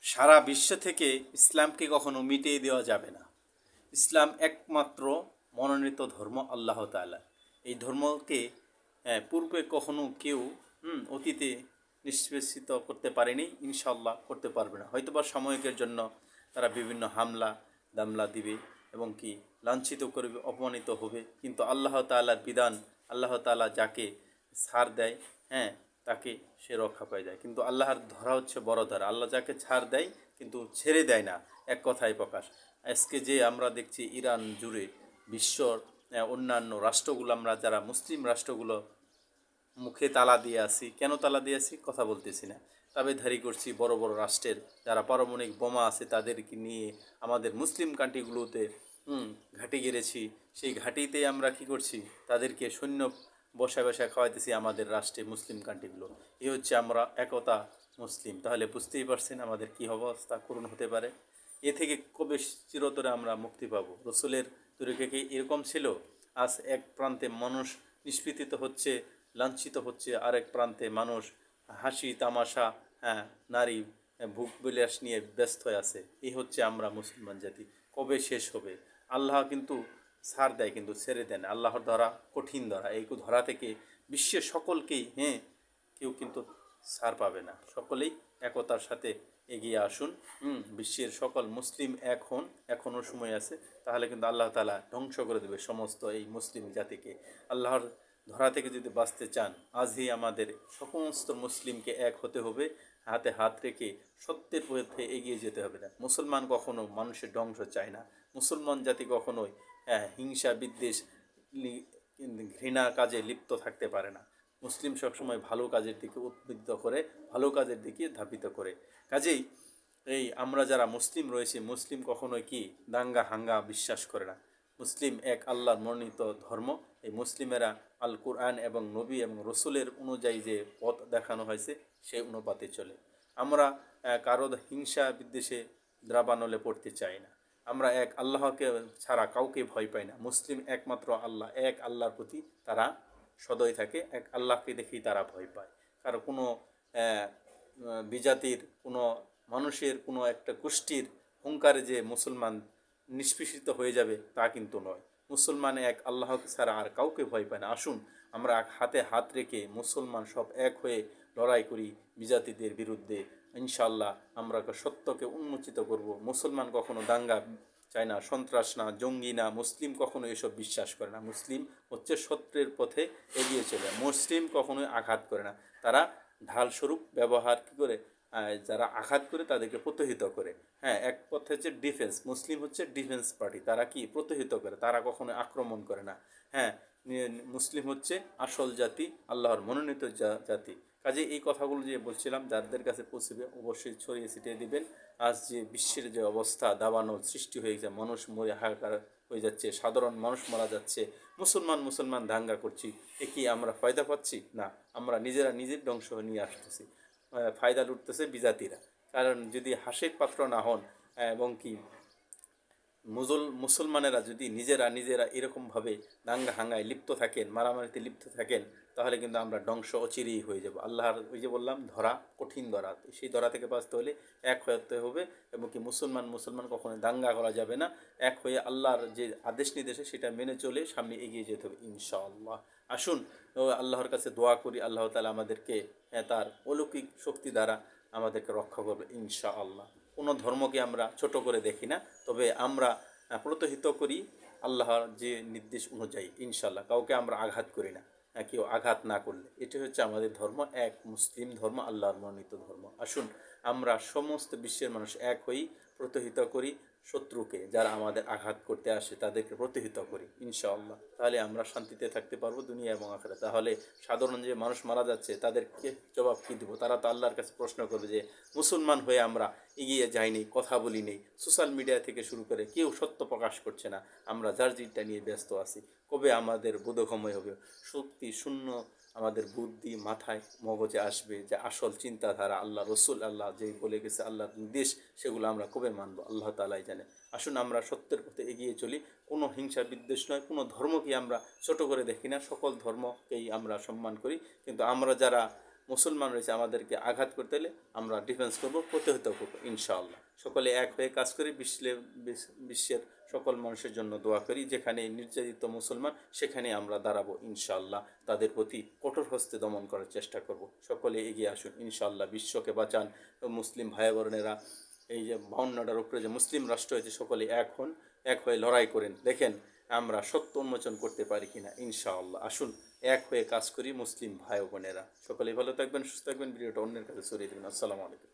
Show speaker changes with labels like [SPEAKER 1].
[SPEAKER 1] সারা বিশ্ব থেকে ইসলামকে কখনো মিটিয়ে দেওয়া যাবে না। ইসলাম একমাত্র মনোনীত ধর্ম আল্লাহ তাআলা। এই ধর্মকে পূর্বে কখনো কেউ অতীতে নিষ্পেষিত করতে পারেনি, ইনশাল্লাহ করতে পারবে না। হয়তোবা সাময়িকের জন্য তারা বিভিন্ন হামলা দামলা দিবে এবং কি লাঞ্ছিত করবে, অপমানিত হবে, কিন্তু আল্লাহ তাআলার বিধান, আল্লাহ তাআলা যাকে ছাড় দেয়, তাকে সে রক্ষা পেয়ে যায়। কিন্তু আল্লাহর ধরা হচ্ছে বড় ধরা। আল্লাহ যাকে ছাড় দেয় কিন্তু ছেড়ে দেয় না, এক কথায় প্রকাশ। আজকে যে আমরা দেখছি ইরান জুড়ে বিশ্বর অন্যান্য রাষ্ট্রগুলো, আমরা যারা মুসলিম রাষ্ট্রগুলো মুখে তালা দিয়ে আসি, কেন তালা দিয়ে আসি কথা বলতেছি না, তাবেধারি করছি বড় বড় রাষ্ট্রের যারা পারমাণবিক বোমা আছে তাদেরকে নিয়ে আমাদের মুসলিম কান্ট্রিগুলোতে ঘাঁটি গেড়েছি। সেই ঘাঁটিতে আমরা কি করছি, তাদেরকে সৈন্য বসায় বসায় খাওয়াইতেছি আমাদের রাষ্ট্রে মুসলিম কান্ট্রিগুলো। এই হচ্ছে আমরা একতা মুসলিম। তাহলে বুঝতেই পারছেন আমাদের কী অবস্থা করুণ হতে পারে। এ থেকে কবে চিরতরে আমরা মুক্তি পাবো? রসুলের তরিকা কি এরকম ছিল? আজ এক প্রান্তে মানুষ নিষ্পীড়িত হচ্ছে, লাঞ্ছিত হচ্ছে, আরেক প্রান্তে মানুষ হাসি তামাশা, নারী ভোগ বিলাস নিয়ে ব্যস্ত হয়ে আছে। এই হচ্ছে আমরা মুসলমান জাতি। কবে শেষ হবে? আল্লাহ কিন্তু ছাড় দেয় কিন্তু ছেড়ে দেন। আল্লাহর ধরা কঠিন ধরা। এই ধরা থেকে বিশ্বের সকলকেই কেউ কিন্তু ছাড় পাবে না। সকলেই একতার সাথে এগিয়ে আসুন। বিশ্বের সকল মুসলিম এক হন, এখনও সময় আছে। তাহলে কিন্তু আল্লাহ তাআলা ধ্বংস করে দেবে সমস্ত এই মুসলিম জাতিকে। আল্লাহর ধরা থেকে যদি বাঁচতে চান, আজই আমাদের সমস্ত মুসলিমকে এক হতে হবে, হাতে হাত রেখে সত্যের পথে এগিয়ে যেতে হবে। না, মুসলমান কখনো মানুষের ধ্বংস চায় না। মুসলমান জাতি কখনোই হিংসা বিদ্বেষ ঘৃণা কাজে লিপ্ত থাকতে পারে না। মুসলিম সবসময় ভালো কাজের দিকে উদ্বুদ্ধ করে, ভালো কাজের দিকে ধাবিত করে। কাজেই এই আমরা যারা মুসলিম রয়েছে, মুসলিম কখনোই কি দাঙ্গা হাঙ্গা বিশ্বাস করে না। মুসলিম এক আল্লাহর মনোনীত ধর্ম। এই মুসলিমেরা আল কুরআন এবং নবী এবং রসুলের অনুযায়ী যে পথ দেখানো হয়েছে সেই অনুপাতে চলে। আমরা কারো হিংসা বিদ্বেষে দ্রাবানলে পড়তে চাই না। আমরা এক আল্লাহকে ছাড়া কাউকে ভয় পাই না। মুসলিম একমাত্র আল্লাহ, এক আল্লাহর প্রতি তারা সদয় থাকে, এক আল্লাহকে দেখেই তারা ভয় পায়। কারো কোনো বিজাতির কোনো মানুষের কোনো একটা গোষ্ঠীর হুঙ্কারে যে মুসলমান নিষ্পেষিত হয়ে যাবে তা কিন্তু নয়। মুসলমান এক আল্লাহকে ছাড়া আর কাউকে ভয় পায় না। আসুন আমরা হাতে হাত রেখে মুসলমান সব এক হয়ে লড়াই করি বিজাতিদের বিরুদ্ধে। ইনশাআল্লাহ আমরা সত্যকে উন্মোচিত করব। মুসলমান কখনো দাঙ্গা চায় না, সন্ত্রাস না, জঙ্গি না। মুসলিম কখনো এসব বিশ্বাস করে না। মুসলিম হচ্ছে সত্যের পথে এগিয়ে চলে। মুসলিম কখনোই আঘাত করে না। তারা ঢালস্বরূপ ব্যবহার কী করে, যারা আঘাত করে তাদেরকে প্রতিহত করে। এক পথে হচ্ছে ডিফেন্স। মুসলিম হচ্ছে ডিফেন্স পার্টি। তারা কি প্রতিহত করে, তারা কখনো আক্রমণ করে না। মুসলিম হচ্ছে আসল জাতি, আল্লাহর মনোনীত জাতি। কাজে এই কথাগুলো যে বলছিলাম যাদের কাছে পৌঁছবে অবশ্যই ছড়িয়ে ছিটিয়ে দিবেন। আজ যে বিশ্বের যে অবস্থা দাবানল সৃষ্টি হয়ে গেছে, মানুষ মরে হাহাকার হয়ে যাচ্ছে, সাধারণ মানুষ মারা যাচ্ছে, মুসলমান দাঙ্গা করছি, এ কি আমরা ফায়দা পাচ্ছি? না, আমরা নিজেরা নিজের ধ্বংস নিয়ে আসতেছি। ফায়দা লুটতেছে বিজাতিরা। কারণ যদি হাসির পাত্র না হন এবং কি মুসলমানেরা যদি নিজেরা এরকমভাবে দাঙ্গা হাঙ্গায় লিপ্ত থাকেন, মারামারিতে লিপ্ত থাকেন, তাহলে কিন্তু আমরা ধ্বংস অচিরেই হয়ে যাব। আল্লাহর ওই যে বললাম ধরা কঠিন ধরা, সেই ধরা থেকে বাঁচতে হলে এক হতে হবে। এবং কি মুসলমান কখনো দাঙ্গা করা যাবে না। এক হয়ে আল্লাহর যে আদেশ নির্দেশে সেটা মেনে চলে সামনে এগিয়ে যেতে হবে ইনশাআল্লাহ। আসুন আল্লাহর কাছে দোয়া করি, আল্লাহ তাআলা আমাদেরকে তার অলৌকিক শক্তি দ্বারা আমাদেরকে রক্ষা করবে ইনশাআল্লাহ। কোনো ধর্মকে আমরা ছোট করে দেখি না, তবে আমরা প্রতিহিত করি আল্লাহর যে নির্দেশ অনুযায়ী ইনশাআল্লাহ। কাউকে আমরা আঘাত করি না, কেউ আঘাত না করলে। এটি হচ্ছে আমাদের ধর্ম, এক মুসলিম ধর্ম, আল্লাহর মনোনীত ধর্ম। আসুন আমরা সমস্ত বিশ্বের মানুষ এক হই, প্রতিহিত করি শত্রুকে, যারা আমাদের আঘাত করতে আসে তাদেরকে প্রতিহিত করি ইনশাআল্লাহ। তাহলে আমরা শান্তিতে থাকতে পারবো দুনিয়া এবং আখিরাতে। তাহলে সাধারণ যে মানুষ মারা যাচ্ছে তাদেরকে জবাব কী দেবো? তারা তো আল্লাহর কাছে প্রশ্ন করবে যে মুসলমান হয়ে আমরা এগিয়ে যাইনি, কথা বলিনি, সোশ্যাল মিডিয়া থেকে শুরু করে কেউ সত্য প্রকাশ করছে না, আমরা যার জিনটা নিয়ে ব্যস্ত আছি। কবে আমাদের বোধগম্য হবে? শক্তি শূন্য আমাদের বুদ্ধি মাথায় মগজে আসবে যে আসল চিন্তাধারা আল্লাহ রসুল আল্লাহ যেই বলে গেছে, আল্লাহর নির্দেশ, সেগুলো আমরা কবে মানব? আল্লাহ তাআলাই জানে। আসুন আমরা সত্যের পথে এগিয়ে চলি। কোনো হিংসা বিদ্বেষ নয়, কোনো ধর্মকে আমরা ছোট করে দেখি না, সকল ধর্মকেই আমরা সম্মান করি। কিন্তু আমরা যারা মুসলমান রয়েছে আমাদেরকে আঘাত করতে হলে আমরা ডিফেন্স করব, প্রতিহত করবো ইনশাআল্লাহ। সকলে এক হয়ে কাজ করি, বিশ্বের সকল মানুষের জন্য দোয়া করি। যেখানে নির্যাতিত মুসলমান সেখানে আমরা দাঁড়াবো ইনশাআল্লাহ, তাদের প্রতি কঠোর হস্তে দমন করার চেষ্টা করব। সকলে এগিয়ে আসুন ইনশাআল্লাহ, বিশ্বকে বাঁচান। মুসলিম ভাই বোনেরা, এই যে 52টার উপরে যে মুসলিম রাষ্ট্র হয়েছে, সকলে এক হন, এক হয়ে লড়াই করেন, দেখেন আমরা সত্য উন্মোচন করতে পারি কিনা ইনশাআল্লাহ। আসুন এক হয়ে কাজ করি মুসলিম ভাই বোনেরা। সকলেই ভালো থাকবেন, সুস্থ থাকবেন, ভিডিওটা অন্যের কাছে ছড়িয়ে দেবেন। আসসালামু আলাইকুম।